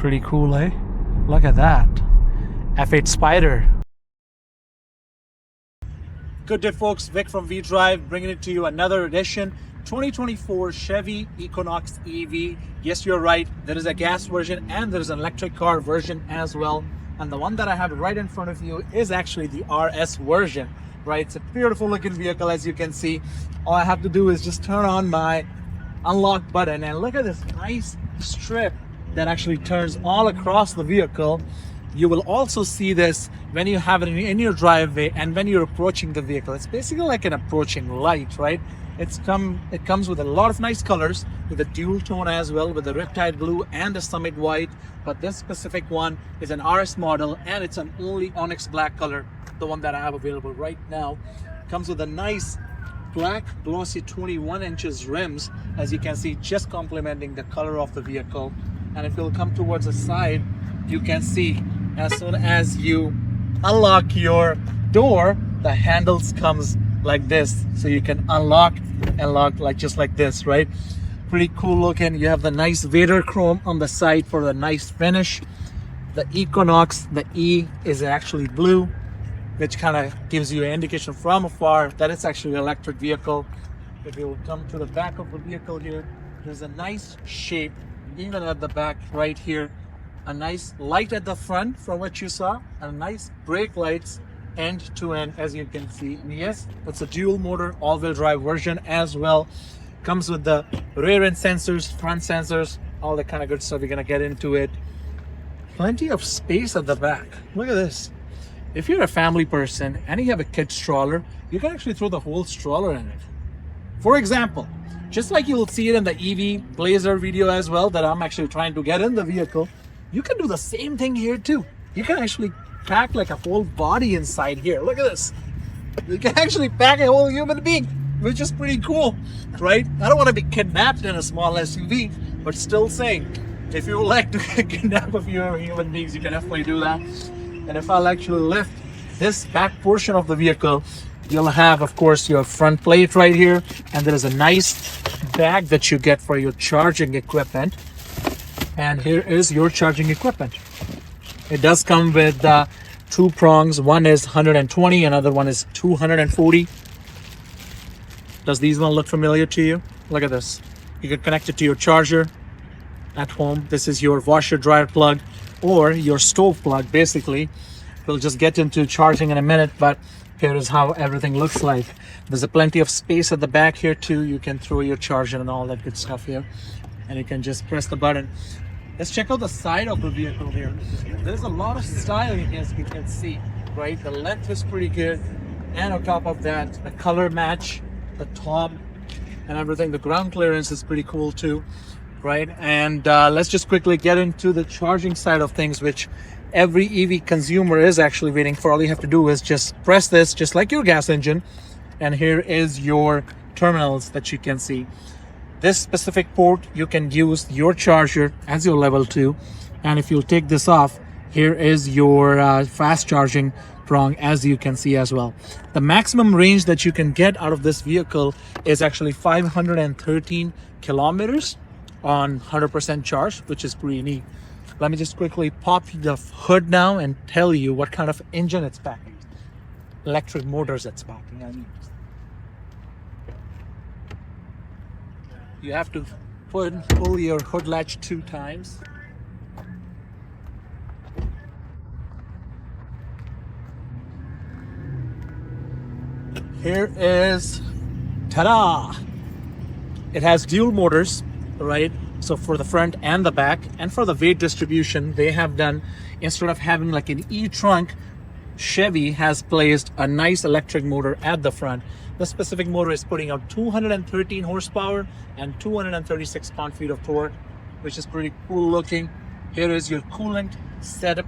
Pretty cool, eh? Look at that. F8 Spider. Good day, folks. Vic from V-Drive bringing it to you another edition. 2024 Chevy Equinox EV. Yes, you're right. There is a gas version and there is an electric car version as well. And the one that I have right in front of you is actually the RS version, right? It's a beautiful looking vehicle, as you can see. All I have to do is just turn on my unlock button and look at this nice strip that actually turns all across the vehicle. You will also see this when you have it in your driveway and when you're approaching the vehicle. It's basically like an approaching light, right? It comes with a lot of nice colors, with a dual tone as well, with the Riptide Blue and the Summit White. But this specific one is an RS model and it's an only Onyx Black color, the one that I have available right now. Comes with a nice black glossy 21 inches rims, as you can see, just complementing the color of the vehicle. And if you'll come towards the side, you can see as soon as you unlock your door, the handles comes like this, so you can unlock and lock just like this, right? Pretty cool looking. You have the nice Vader chrome on the side for the nice finish. The Equinox, the E is actually blue, which kind of gives you an indication from afar that it's actually an electric vehicle. If you will come to the back of the vehicle here, there's a nice shape even at the back right here. A nice light at the front from what you saw, and nice brake lights end to end, as you can see. And yes, it's a dual motor all-wheel drive version as well. Comes with the rear end sensors, front sensors, all that kind of good stuff. You're gonna get into it. Plenty of space at the back. Look at this. If you're a family person and you have a kid stroller, you can actually throw the whole stroller in it. For example, just like you will see it in the EV Blazer video as well that I'm actually trying to get in the vehicle, you can do the same thing here too. You can actually pack like a whole body inside here. Look at this. You can actually pack a whole human being, which is pretty cool, right? I don't want to be kidnapped in a small SUV, but still saying, if you would like to kidnap a few human beings, you can definitely do that. And if I'll actually lift this back portion of the vehicle, you'll have, of course, your front plate right here, and there is a nice bag that you get for your charging equipment. And here is your charging equipment. It does come with two prongs. One is 120, another one is 240. Does these one look familiar to you? Look at this. You can connect it to your charger at home. This is your washer dryer plug or your stove plug, basically. We'll just get into charging in a minute, but here is how everything looks like. There's a plenty of space at the back here too. You can throw your charger and all that good stuff here, and you can just press the button. Let's check out the side of the vehicle here. There's a lot of styling, as you can see, right? The length is pretty good, and on top of that, the color match, the top and everything. The ground clearance is pretty cool too, right? And let's just quickly get into the charging side of things, which every EV consumer is actually waiting for. All you have to do is just press this, just like your gas engine, and here is your terminals that you can see. This specific port, you can use your charger as your level 2, and if you take this off, here is your fast charging prong, as you can see as well. The maximum range that you can get out of this vehicle is actually 513 kilometers on 100% charge, which is pretty neat. Let me just quickly pop the hood now and tell you what kind of engine it's packing. Electric motors it's packing, I mean. You have to pull your hood latch 2 times. Here is, ta-da! It has dual motors, right? So for the front and the back, and for the weight distribution, they have done, instead of having like an E-trunk, Chevy has placed a nice electric motor at the front. The specific motor is putting out 213 horsepower and 236 pound-feet of torque, which is pretty cool looking. Here is your coolant setup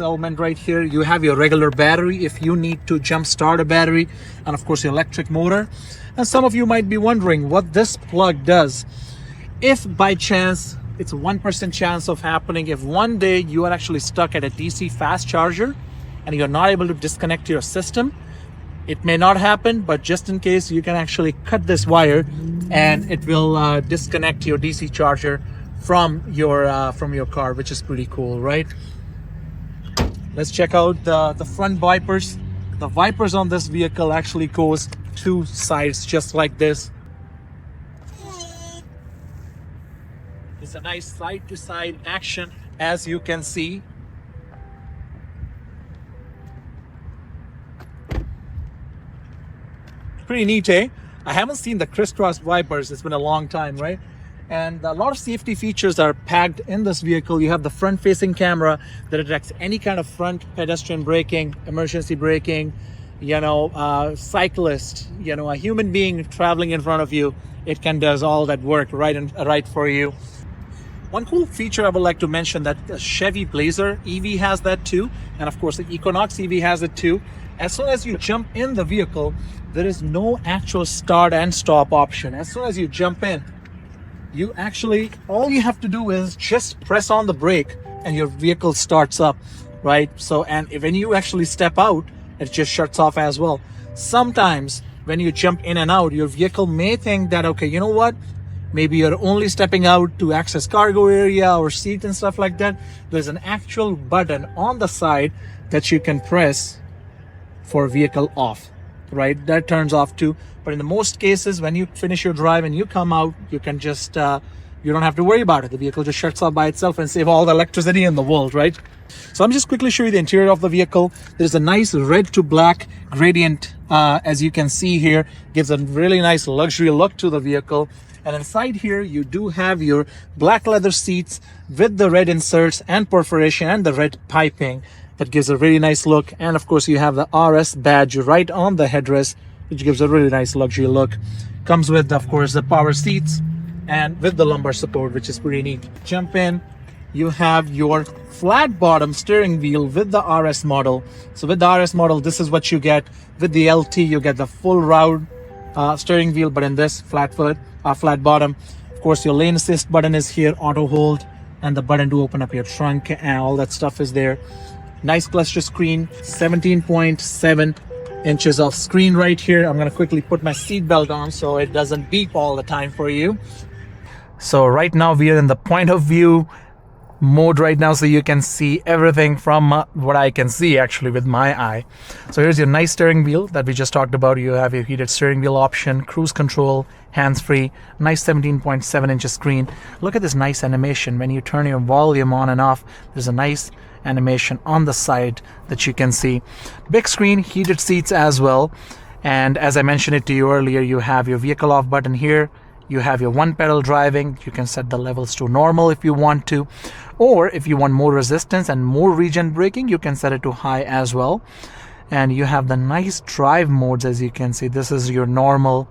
element right here. You have your regular battery if you need to jump start a battery, and of course your electric motor. And some of you might be wondering what this plug does. If by chance, it's a 1% chance of happening, if one day you are actually stuck at a DC fast charger and you're not able to disconnect your system, it may not happen, but just in case, you can actually cut this wire and it will disconnect your DC charger from your car, which is pretty cool, right? Let's check out the front wipers. The wipers on this vehicle actually goes two sides just like this. It's a nice side to side action, as you can see. Pretty neat, eh? I haven't seen the crisscross wipers. It's been a long time, right? And a lot of safety features are packed in this vehicle. You have the front facing camera that detects any kind of front pedestrian braking, emergency braking, cyclist, a human being traveling in front of you. It can does all that work right for you. One cool feature I would like to mention that the Chevy Blazer EV has that too. And of course the Equinox EV has it too. As soon as you jump in the vehicle, there is no actual start and stop option. As soon as you jump in, all you have to do is just press on the brake and your vehicle starts up, right? So, and when you actually step out, it just shuts off as well. Sometimes when you jump in and out, your vehicle may think that, okay, you know what? Maybe you're only stepping out to access cargo area or seat and stuff like that. There's an actual button on the side that you can press for vehicle off, right? That turns off too. But in the most cases, when you finish your drive and you come out, you can just, you don't have to worry about it. The vehicle just shuts off by itself and save all the electricity in the world, right? So I'm just quickly showing you the interior of the vehicle. There's a nice red to black gradient, as you can see here, gives a really nice luxury look to the vehicle. And inside here, you do have your black leather seats with the red inserts and perforation and the red piping. That gives a really nice look. And of course, you have the RS badge right on the headrest, which gives a really nice luxury look. Comes with, of course, the power seats and with the lumbar support, which is pretty neat. Jump in. You have your flat bottom steering wheel with the RS model. So with the RS model, this is what you get. With the LT, you get the full round steering wheel, but in this flat bottom. Of course, your lane assist button is here, auto hold, and the button to open up your trunk and all that stuff is there. Nice cluster screen, 17.7 inches of screen right here. I'm going to quickly put my seat belt on so it doesn't beep all the time for you. So right now we are in the point of view mode right now, so you can see everything from what I can see actually with my eye. So here's your nice steering wheel that we just talked about. You have your heated steering wheel option, cruise control, hands-free, nice 17.7 inches screen. Look at this nice animation. When you turn your volume on and off, there's a nice animation on the side that you can see. Big screen, heated seats as well. And as I mentioned it to you earlier, you have your vehicle off button here. You have your one pedal driving. You can set the levels to normal if you want to, or if you want more resistance and more regen braking, you can set it to high as well. And you have the nice drive modes, as you can see. This is your normal,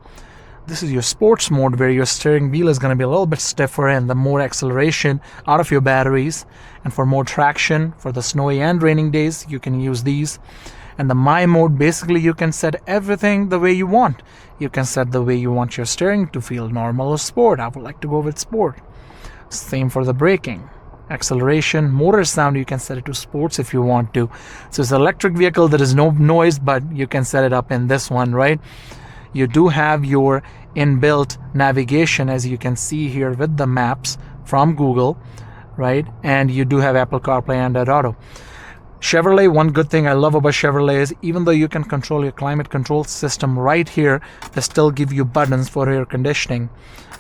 this is your sports mode, where your steering wheel is going to be a little bit stiffer and the more acceleration out of your batteries. And for more traction for the snowy and raining days, you can use these. And the My mode, basically you can set everything the way you want. You can set the way you want your steering to feel, normal or sport. I would like to go with sport. Same for the braking. Acceleration, motor sound, you can set it to sports if you want to. So it's an electric vehicle, there is no noise, but you can set it up in this one, right? You do have your inbuilt navigation, as you can see here with the maps from Google, right? And you do have Apple CarPlay and Android Auto. Chevrolet, one good thing I love about Chevrolet is even though you can control your climate control system right here, they still give you buttons for air conditioning,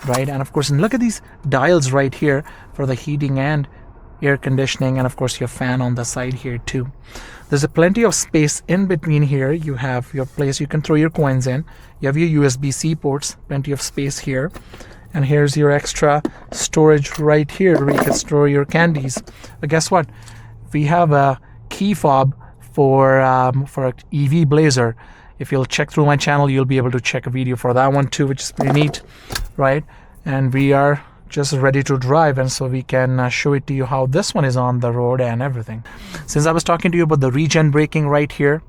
right? And of course, and look at these dials right here for the heating and air conditioning, and of course your fan on the side here too. There's a plenty of space in between here. You have your place you can throw your coins in. You have your USB-C ports, plenty of space here. And here's your extra storage right here where you can store your candies. But guess what? We have a key fob for an EV Blazer. If you'll check through my channel, you'll be able to check a video for that one too, which is pretty neat, right? And we are just ready to drive, and so we can show it to you how this one is on the road and everything. Since I was talking to you about the regen braking right here,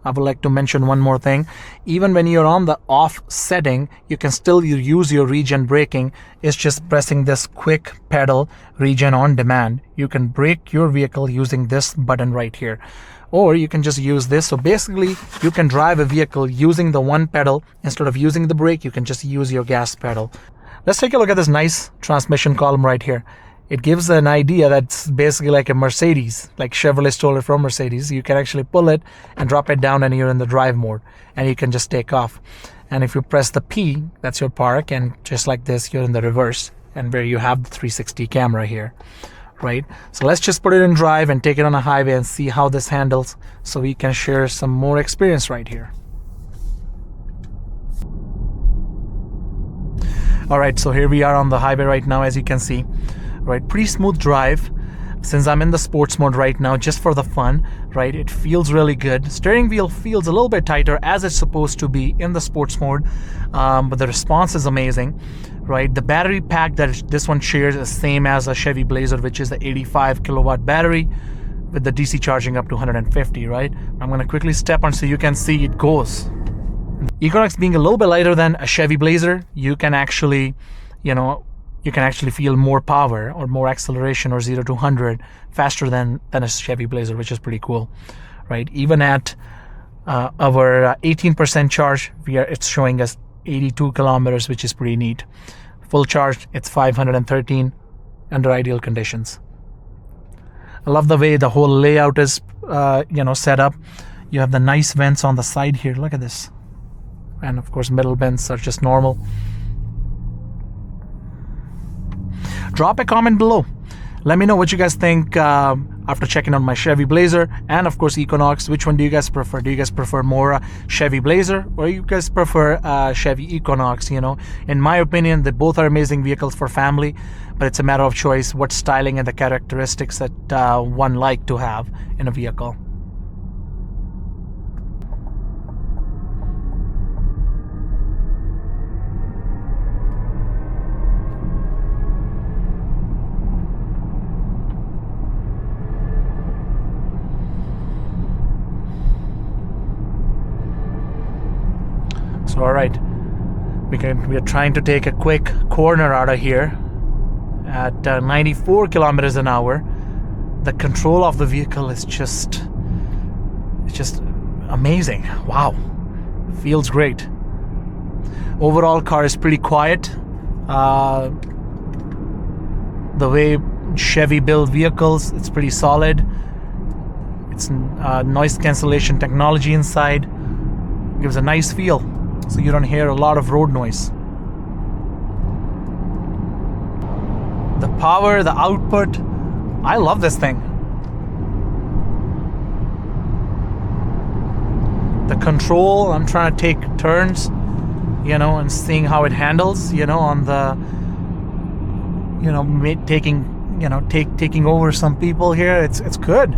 I would like to mention one more thing. Even when you're on the off setting, you can still use your regen braking. It's just pressing this quick pedal, regen on demand. You can brake your vehicle using this button right here, or you can just use this. So basically you can drive a vehicle using the one pedal. Instead of using the brake, you can just use your gas pedal. Let's take a look at this nice transmission column right here. it gives an idea that's basically like a Mercedes, like Chevrolet stole it from Mercedes. You can actually pull it and drop it down and you're in the drive mode and you can just take off. And if you press the P, that's your park, and just like this, you're in the reverse, and where you have the 360 camera here, right? So let's just put it in drive and take it on a highway and see how this handles, so we can share some more experience right here. All right, so here we are on the highway right now, as you can see. Right, pretty smooth drive. Since I'm in the sports mode right now, just for the fun, right, it feels really good. Steering wheel feels a little bit tighter, as it's supposed to be in the sports mode, but the response is amazing, right? The battery pack that this one shares is same as a Chevy Blazer, which is the 85 kilowatt battery with the DC charging up to 150, right? I'm going to quickly step on so you can see it goes. Equinox being a little bit lighter than a Chevy Blazer, you can actually, feel more power or more acceleration, or 0 to 100 faster than a Chevy Blazer, which is pretty cool, right? Even at our 18% charge, it's showing us 82 kilometers, which is pretty neat. Full charge, it's 513 under ideal conditions. I love the way the whole layout is, set up. You have the nice vents on the side here. Look at this. And of course, middle vents are just normal. Drop a comment below. Let me know what you guys think after checking out my Chevy Blazer and of course Equinox. Which one do you guys prefer? Do you guys prefer more Chevy Blazer, or you guys prefer Chevy Equinox? In my opinion, they both are amazing vehicles for family, but it's a matter of choice what styling and the characteristics that one like to have in a vehicle. So, all right, we are trying to take a quick corner out of here at 94 kilometers an hour. The control of the vehicle is just amazing. Wow, feels great. Overall, car is pretty quiet. The way Chevy build vehicles, it's pretty solid. It's noise cancellation technology inside. Gives a nice feel, so you don't hear a lot of road noise. The power, the output, I love this thing. The control, I'm trying to take turns, and seeing how it handles, on the, taking over some people here. It's good.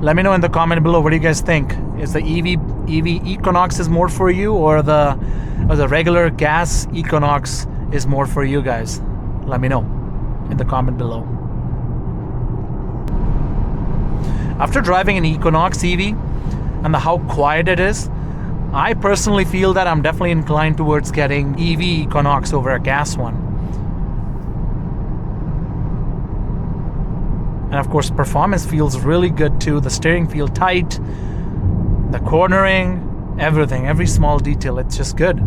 Let me know in the comment below, what do you guys think? Is the EV Equinox is more for you, or the regular gas Equinox is more for you guys? Let me know in the comment below. After driving an Equinox EV and how quiet it is, I personally feel that I'm definitely inclined towards getting EV Equinox over a gas one. And of course, performance feels really good too. The steering feels tight, the cornering, everything, every small detail, it's just good.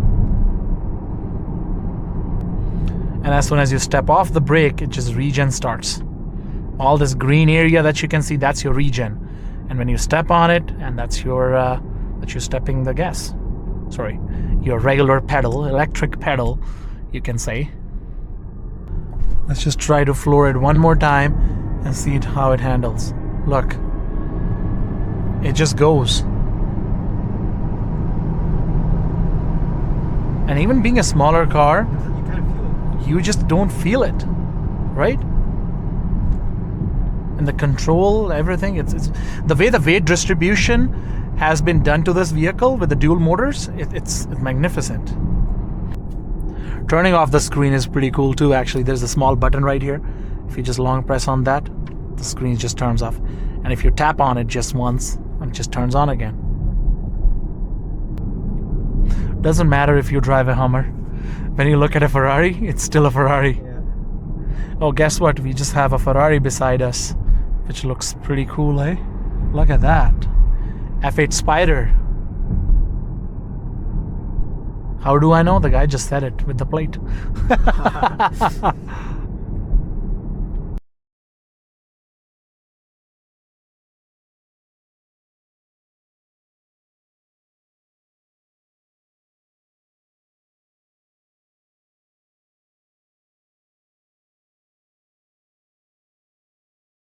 And as soon as you step off the brake, it just regen starts. All this green area that you can see, that's your regen. And when you step on it, and that's you're stepping the gas. Sorry, your regular pedal, electric pedal, you can say. Let's just try to floor it one more time and see how it handles. Look, it just goes. And even being a smaller car, you just don't feel it, right? And the control, everything, it's the way the weight distribution has been done to this vehicle with the dual motors, it's magnificent. Turning off the screen is pretty cool too, actually. There's a small button right here. If you just long press on that, the screen just turns off. And if you tap on it just once, it just turns on again. Doesn't matter if you drive a Hummer. When you look at a Ferrari, it's still a Ferrari. Yeah. Oh, guess what? We just have a Ferrari beside us, which looks pretty cool, eh? Look at that. F8 Spider. How do I know? The guy just said it with the plate.